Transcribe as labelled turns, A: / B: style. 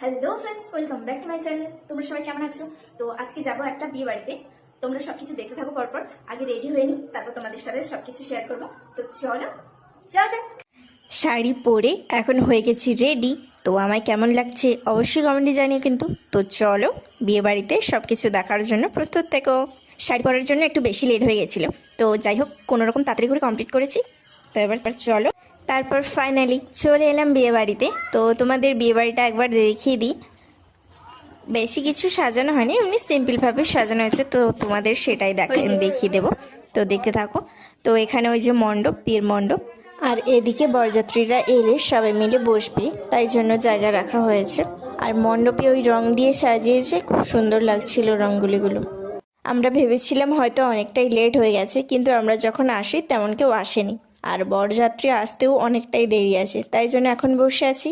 A: Hello friends, welcome back to my channel. তোমরা সবাই কেমন আছো? তো আজকে যাবো একটা বিয়ে বাড়িতে। তোমরা সবকিছু দেখতে থাকো পরপর। আগে রেডি হয়ে নিই, তারপর তোমাদের সাথে সবকিছু শেয়ার করবো। তো চলো যাওয়া যাক। শাড়ি পরে এখন হয়ে গেছি রেডি। তো আমায় কেমন লাগছে অবশ্যই কমেন্টে জানিও কিন্তু। তো চলো বিয়ে বাড়িতে সবকিছু দেখার জন্য প্রস্তুত থেকো। শাড়ি পরার জন্য একটু বেশি লেট হয়ে গেছিলো, তো যাই হোক কোনোরকম তাড়াতাড়ি করে কমপ্লিট করেছি। তো এবার চলো, তারপর ফাইনালি চলে এলাম বিয়ে বাড়িতে। তো তোমাদের বিয়ে বাড়িটা একবার দেখিয়ে দিই। বেশি কিছু সাজানো হয়নি, এমনি সিম্পলভাবে সাজানো হয়েছে, তো তোমাদের সেটাই দেখিয়ে দেবো। তো দেখতে থাকো। তো এখানে ওই যে মণ্ডপ, বিয়ের মণ্ডপ, আর এদিকে বরযাত্রীরা এলে সবাই মিলে বসবে, তাই জন্য জায়গা রাখা হয়েছে। আর মণ্ডপে ওই রং দিয়ে সাজিয়েছে, খুব সুন্দর লাগছিল রঙগুলিগুলো। আমরা ভেবেছিলাম হয়তো অনেকটাই লেট হয়ে গেছে, কিন্তু আমরা যখন আসি তেমন কেউ আসেনি। আর বরযাত্রী আসতেও অনেকটাই দেরি আছে, তাই জন্য এখন বসে আছি।